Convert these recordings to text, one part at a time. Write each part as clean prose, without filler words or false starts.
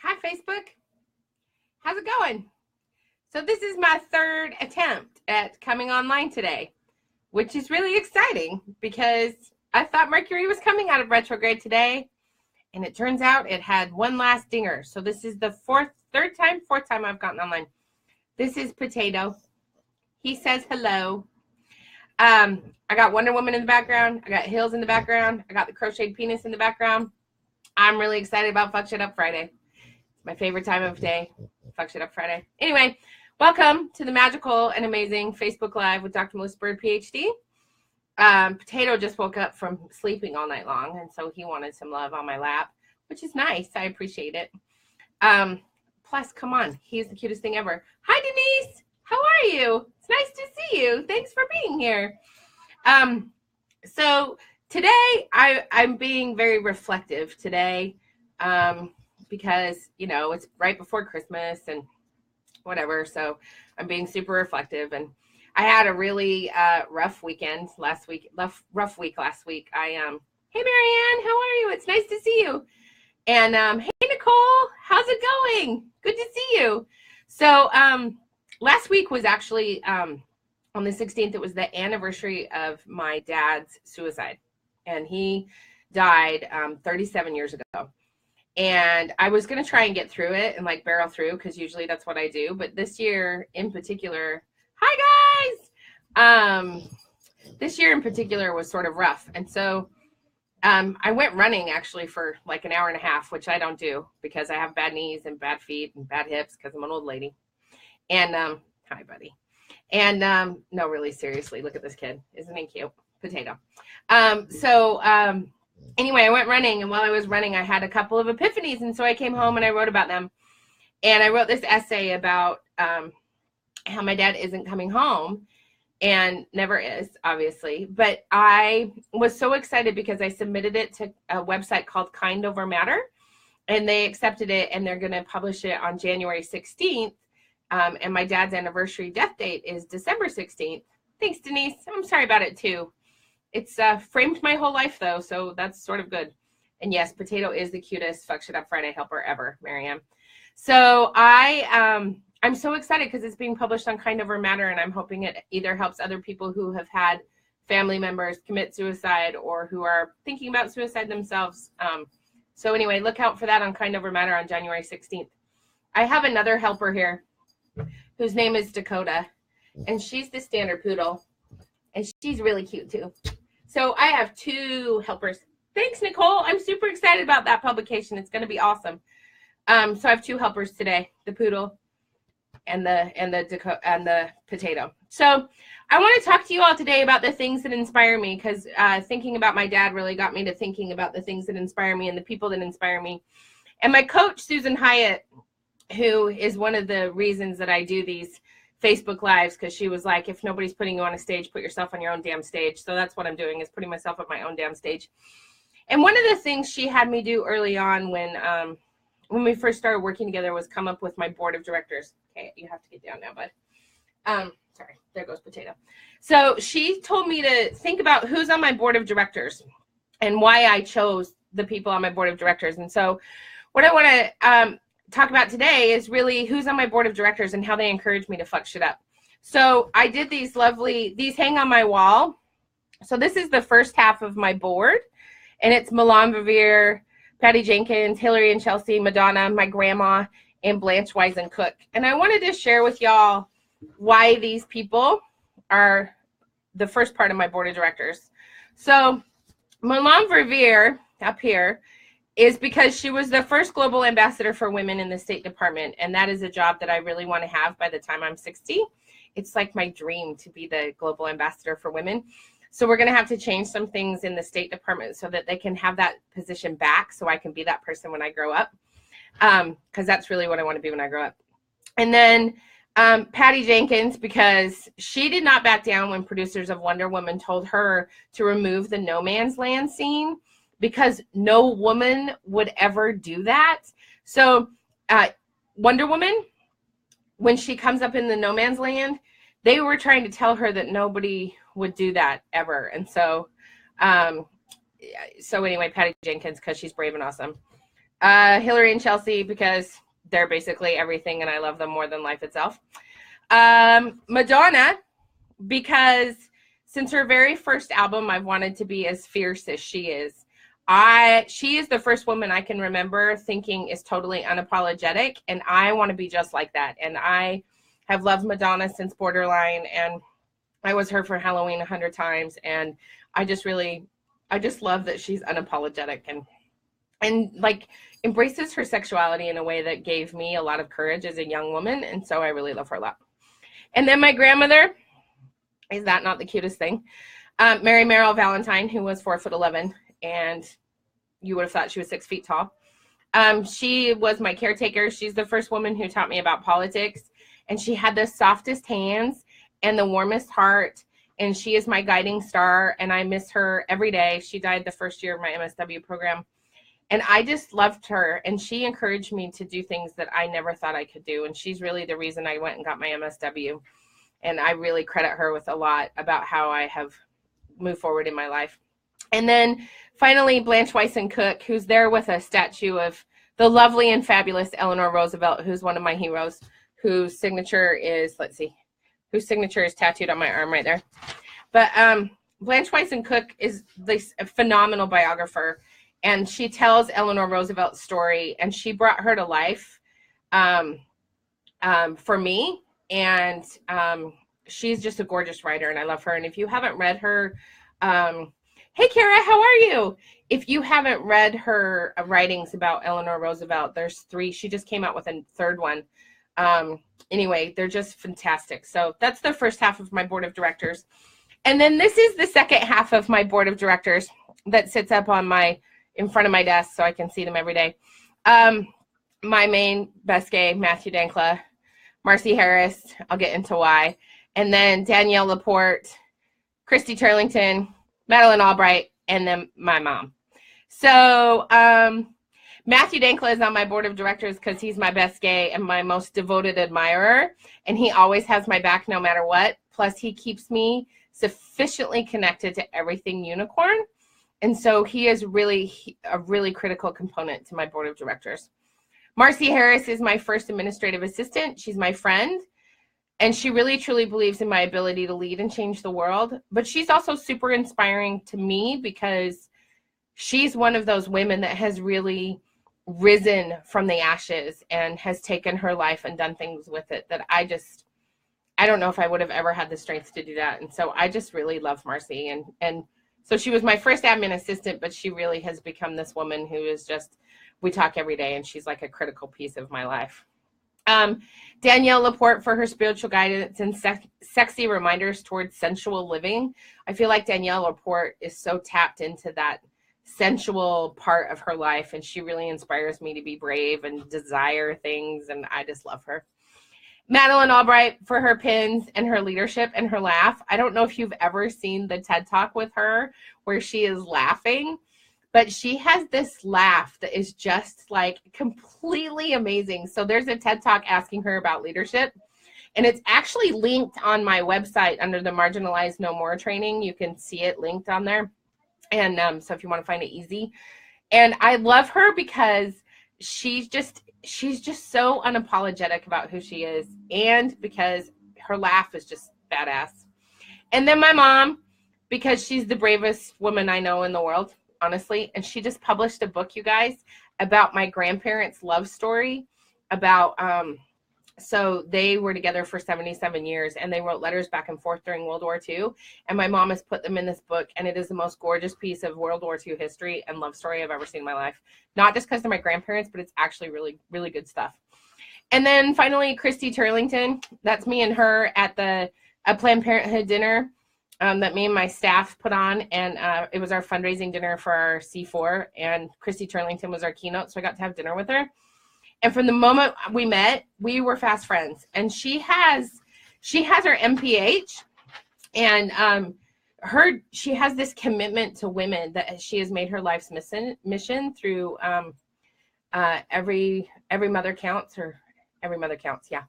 Hi, Facebook. How's it going? So this is my third attempt at coming online today, which is really exciting because I thought Mercury was coming out of retrograde today, and it turns out it had one last dinger. So this is the fourth time I've gotten online. This is Potato. He says hello. I got Wonder Woman in the background. I got Hills in the background. I got the crocheted penis in the background. I'm really excited about Fuck Shit Up Friday. My favorite time of day, Fuck Shit Up Friday. Anyway, welcome to the magical and amazing Facebook Live with Dr. Melissa Bird, PhD. Potato just woke up from sleeping all night long, and so he wanted some love on my lap, which is nice. I appreciate it. Plus, come on, he's the cutest thing ever. Hi, Denise. How are you? It's nice to see you. Thanks for being here. So today, I'm being very reflective today. Because, you know, it's right before Christmas and whatever. So I'm being super reflective. And I had a really rough weekend last week. Rough week last week. Hey, Marianne, how are you? It's nice to see you. And hey, Nicole, how's it going? Good to see you. So last week was actually on the 16th. It was the anniversary of my dad's suicide. And he died 37 years ago. And I was going to try and get through it and like barrel through because usually that's what I do. But this year in particular, hi guys! This year in particular was sort of rough. And so I went running actually for like an hour and a half, which I don't do because I have bad knees and bad feet and bad hips because I'm an old lady. And hi buddy. And no, really seriously, look at this kid. Isn't he cute? Potato. Anyway, I went running, and while I was running, I had a couple of epiphanies, and so I came home and I wrote about them. And I wrote this essay about how my dad isn't coming home, and never is, obviously. But I was so excited because I submitted it to a website called Kind Over Matter, and they accepted it, and they're going to publish it on January 16th. And my dad's anniversary death date is December 16th. Thanks, Denise. I'm sorry about it, too. It's framed my whole life, though, so that's sort of good. And yes, Potato is the cutest Fuck Shit Up Friday helper ever, Marianne. So I'm so excited because it's being published on Kind Over Matter, and I'm hoping it either helps other people who have had family members commit suicide or who are thinking about suicide themselves. So anyway, look out for that on Kind Over Matter on January 16th. I have another helper here whose name is Dakota, and she's the standard poodle, and she's really cute, too. So I have two helpers. Thanks, Nicole. I'm super excited about that publication. It's going to be awesome. So I have two helpers today, the poodle and the potato. So I want to talk to you all today about the things that inspire me because thinking about my dad really got me to thinking about the things that inspire me and the people that inspire me. And my coach, Susan Hyatt, who is one of the reasons that I do these Facebook Lives, because she was like, if nobody's putting you on a stage, put yourself on your own damn stage. So that's what I'm doing, is putting myself on my own damn stage. And one of the things she had me do early on when we first started working together was come up with my board of directors. Okay, you have to get down now, bud. Sorry, there goes Potato. So she told me to think about who's on my board of directors and why I chose the people on my board of directors. And so what I want to talk about today is really who's on my board of directors and how they encourage me to fuck shit up. So I did these hang on my wall. So this is the first half of my board, and it's Milan Verveer, Patty Jenkins, Hillary and Chelsea, Madonna, my grandma, and Blanche Wiesen Cook. And I wanted to share with y'all why these people are the first part of my board of directors. So Milan Verveer up here is because she was the first global ambassador for women in the State Department. And that is a job that I really want to have by the time I'm 60. It's like my dream to be the global ambassador for women. So we're going to have to change some things in the State Department so that they can have that position back so I can be that person when I grow up. Because that's really what I want to be when I grow up. And then Patty Jenkins, because she did not back down when producers of Wonder Woman told her to remove the no man's land scene, because no woman would ever do that. So Wonder Woman, when she comes up in the no man's land, they were trying to tell her that nobody would do that ever. And so anyway, Patty Jenkins, because she's brave and awesome. Hillary and Chelsea, because they're basically everything and I love them more than life itself. Madonna, because since her very first album, I've wanted to be as fierce as she is. She is the first woman I can remember thinking is totally unapologetic, and I want to be just like that. And I have loved Madonna since Borderline, and I was her for Halloween 100 times, and I just love that she's unapologetic and like embraces her sexuality in a way that gave me a lot of courage as a young woman, and so I really love her a lot. And then my grandmother, is that not the cutest thing? Mary Merrill Valentine, who was 4'11", and you would have thought she was 6 feet tall. She was my caretaker. She's the first woman who taught me about politics, and she had the softest hands and the warmest heart, and she is my guiding star, and I miss her every day. She died the first year of my MSW program, and I just loved her, and she encouraged me to do things that I never thought I could do, and she's really the reason I went and got my MSW, and I really credit her with a lot about how I have moved forward in my life. And then finally, Blanche Wiesen Cook, who's there with a statue of the lovely and fabulous Eleanor Roosevelt, who's one of my heroes, whose signature is, whose signature is tattooed on my arm right there. But Blanche Wiesen Cook is this phenomenal biographer, and she tells Eleanor Roosevelt's story, and she brought her to life for me. And she's just a gorgeous writer, and I love her. And if you haven't read her, hey, Kara, how are you? If you haven't read her writings about Eleanor Roosevelt, there's 3. She just came out with a 3rd one. Anyway, they're just fantastic. So that's the first half of my board of directors. And then this is the second half of my board of directors that sits up on in front of my desk so I can see them every day. My main best gay, Matthew Dankla, Marcy Harris, I'll get into why, and then Danielle Laporte, Christy Turlington, Madeline Albright, and then my mom. So Matthew Dankla is on my board of directors because he's my best gay and my most devoted admirer, and he always has my back no matter what. Plus, he keeps me sufficiently connected to everything unicorn, and so he is really a really critical component to my board of directors. Marcy Harris is my first administrative assistant. She's my friend, and she really truly believes in my ability to lead and change the world. But she's also super inspiring to me because she's one of those women that has really risen from the ashes and has taken her life and done things with it that I don't know if I would have ever had the strength to do that. And so I just really love Marcy. And so she was my first admin assistant, but she really has become this woman who is just, we talk every day, and she's like a critical piece of my life. Danielle Laporte for her spiritual guidance and sexy reminders towards sensual living. I feel like Danielle Laporte is so tapped into that sensual part of her life, and she really inspires me to be brave and desire things, and I just love her. Madeline Albright for her pins and her leadership and her laugh. I don't know if you've ever seen the TED Talk with her where she is laughing, but she has this laugh that is just like completely amazing. So there's a TED Talk asking her about leadership, and it's actually linked on my website under the Marginalized No More training. You can see it linked on there. And so if you want to find it easy. And I love her because she's just so unapologetic about who she is, and because her laugh is just badass. And then my mom, because she's the bravest woman I know in the world, honestly. And she just published a book, you guys, about my grandparents' love story about, so they were together for 77 years, and they wrote letters back and forth during World War II. And my mom has put them in this book, and it is the most gorgeous piece of World War II history and love story I've ever seen in my life. Not just because they're my grandparents, but it's actually really, really good stuff. And then finally, Christy Turlington. That's me and her at a Planned Parenthood dinner that me and my staff put on, and it was our fundraising dinner for our C4, and Christy Turlington was our keynote, so I got to have dinner with her. And from the moment we met, we were fast friends. And she has her MPH, and she has this commitment to women that she has made her life's mission through every mother counts, or every mother counts, yeah.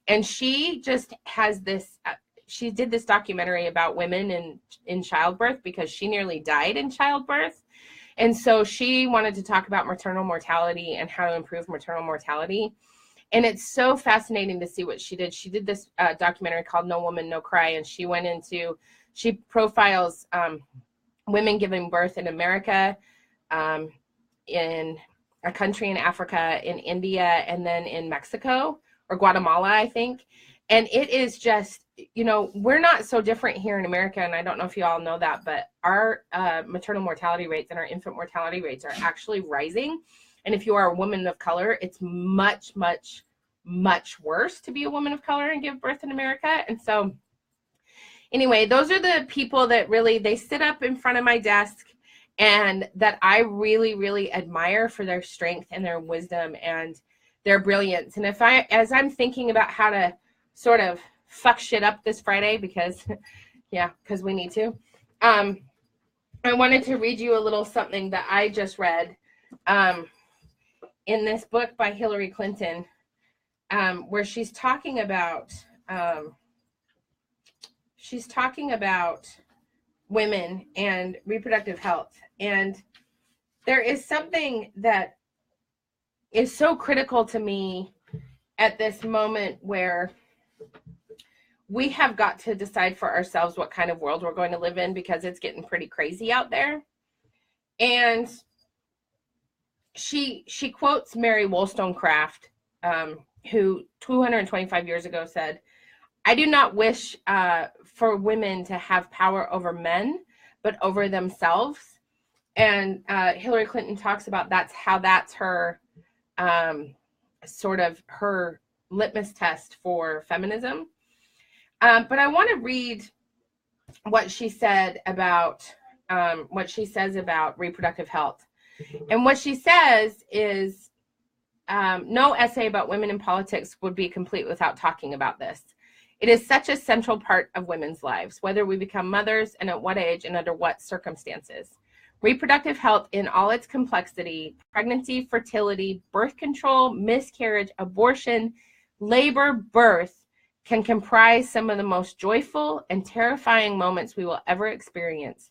And she just has this. She did this documentary about women in childbirth because she nearly died in childbirth. And so she wanted to talk about maternal mortality and how to improve maternal mortality. And it's so fascinating to see what she did. She did this documentary called No Woman, No Cry. And she profiles women giving birth in America, in a country in Africa, in India, and then in Mexico or Guatemala, I think. And it is just, we're not so different here in America. And I don't know if you all know that, but our maternal mortality rates and our infant mortality rates are actually rising. And if you are a woman of color, it's much, much, much worse to be a woman of color and give birth in America. And so anyway, those are the people that really, they sit up in front of my desk and that I really, really admire for their strength and their wisdom and their brilliance. And as I'm thinking about how to sort of fuck shit up this Friday, because we need to, I wanted to read you a little something that I just read in this book by Hillary Clinton, where she's talking about women and reproductive health. And there is something that is so critical to me at this moment where we have got to decide for ourselves what kind of world we're going to live in, because it's getting pretty crazy out there. And she quotes Mary Wollstonecraft, who 225 years ago said, "I do not wish for women to have power over men, but over themselves." And Hillary Clinton talks about that's her sort of her litmus test for feminism. But I want to read what she said about says about reproductive health. And what she says is, no essay about women in politics would be complete without talking about this. It is such a central part of women's lives, whether we become mothers and at what age and under what circumstances. Reproductive health in all its complexity, pregnancy, fertility, birth control, miscarriage, abortion, labor, birth, can comprise some of the most joyful and terrifying moments we will ever experience.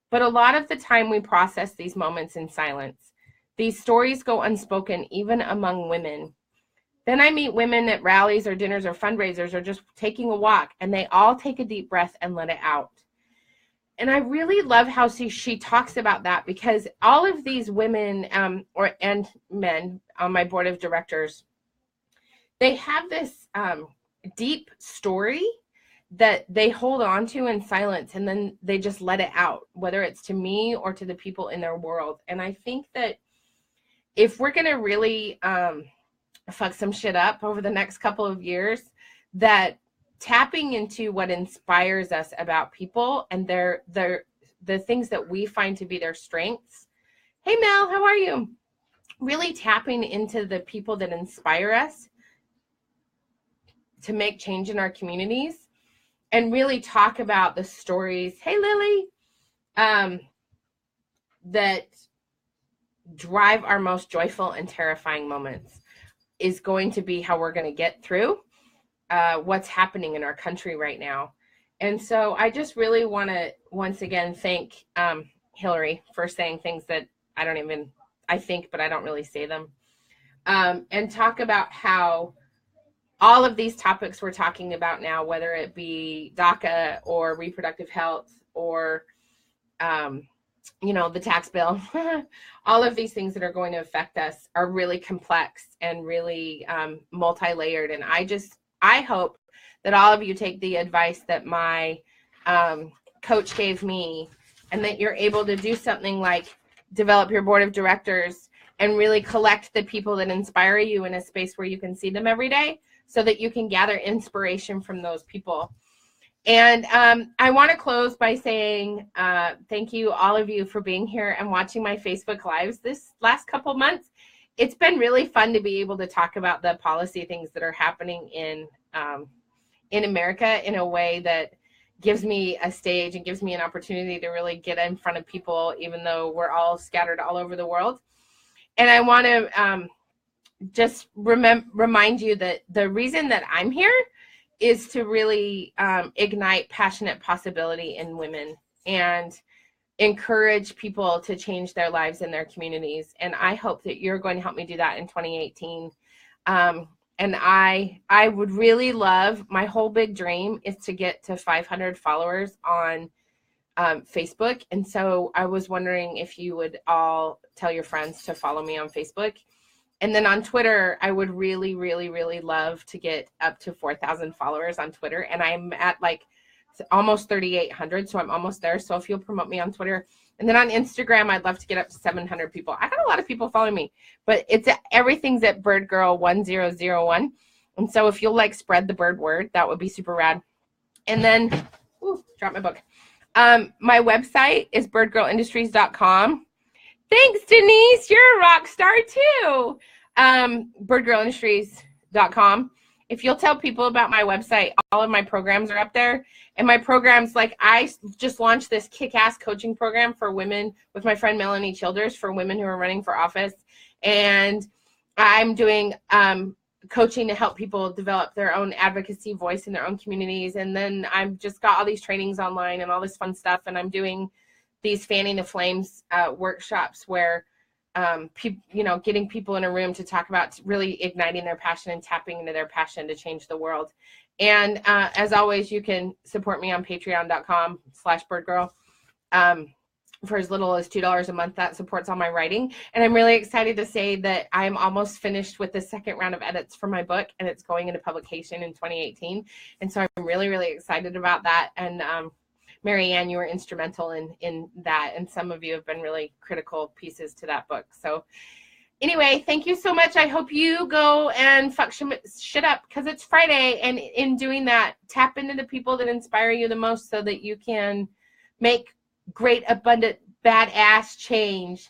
But a lot of the time we process these moments in silence. These stories go unspoken even among women. Then I meet women at rallies or dinners or fundraisers or just taking a walk, and they all take a deep breath and let it out. And I really love how she talks about that, because all of these women and men on my board of directors, they have this deep story that they hold on to in silence, and then they just let it out, whether it's to me or to the people in their world. And I think that if we're going to really fuck some shit up over the next couple of years, that tapping into what inspires us about people and the things that we find to be their strengths. Hey Mel, how are you? Really tapping into the people that inspire us to make change in our communities, and really talk about the stories, hey Lily, that drive our most joyful and terrifying moments, is going to be how we're going to get through what's happening in our country right now. And so I just really want to once again thank Hillary for saying things that I think, but I don't really say them, and talk about how all of these topics we're talking about now, whether it be DACA or reproductive health or, the tax bill, all of these things that are going to affect us are really complex and really multi-layered. And I hope that all of you take the advice that my coach gave me, and that you're able to do something like develop your board of directors and really collect the people that inspire you in a space where you can see them every day, so that you can gather inspiration from those people. And I want to close by saying thank you, all of you, for being here and watching my Facebook Lives this last couple months. It's been really fun to be able to talk about the policy things that are happening in America in a way that gives me a stage and gives me an opportunity to really get in front of people, even though we're all scattered all over the world. And I want to just remind you that the reason that I'm here is to really ignite passionate possibility in women. And encourage people to change their lives in their communities. And I hope that you're going to help me do that in 2018. And I would really love, my whole big dream is to get to 500 followers on Facebook. And so I was wondering if you would all tell your friends to follow me on Facebook. And then on Twitter, I would really, really, really love to get up to 4,000 followers on Twitter. And I'm at like almost 3,800. So I'm almost there. So if you'll promote me on Twitter. And then on Instagram, I'd love to get up to 700 people. I got a lot of people following me, but everything's at birdgirl1001. And so if you'll like spread the bird word, that would be super rad. And then, dropped my book. My website is birdgirlindustries.com. Thanks, Denise. You're a rock star too. Birdgirlindustries.com. If you'll tell people about my website, all of my programs are up there. And my programs, like I just launched this kick-ass coaching program for women with my friend Melanie Childers for women who are running for office. And I'm doing coaching to help people develop their own advocacy voice in their own communities. And then I've just got all these trainings online and all this fun stuff. And I'm doing these fanning the flames workshops where getting people in a room to talk about really igniting their passion and tapping into their passion to change the world. And as always, you can support me on patreon.com/birdgirl. For as little as $2 a month. That supports all my writing. And I'm really excited to say that I'm almost finished with the second round of edits for my book, and it's going into publication in 2018. And so I'm really, really excited about that. And Mary Ann, you were instrumental in that. And some of you have been really critical pieces to that book. So anyway, thank you so much. I hope you go and fuck shit up because it's Friday. And in doing that, tap into the people that inspire you the most so that you can make great, abundant, badass change.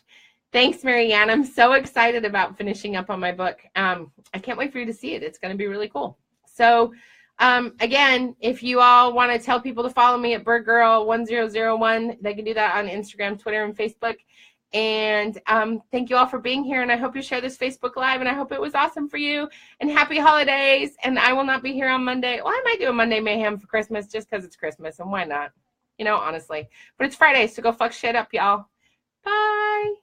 Thanks, Mary Ann. I'm so excited about finishing up on my book. I can't wait for you to see it. It's going to be really cool. So again, if you all want to tell people to follow me at birdgirl1001, they can do that on Instagram, Twitter, and Facebook. And thank you all for being here. And I hope you share this Facebook Live. And I hope it was awesome for you. And happy holidays. And I will not be here on Monday. Well, I might do a Monday Mayhem for Christmas just because it's Christmas. And why not? Honestly. But it's Friday, so go fuck shit up, y'all. Bye.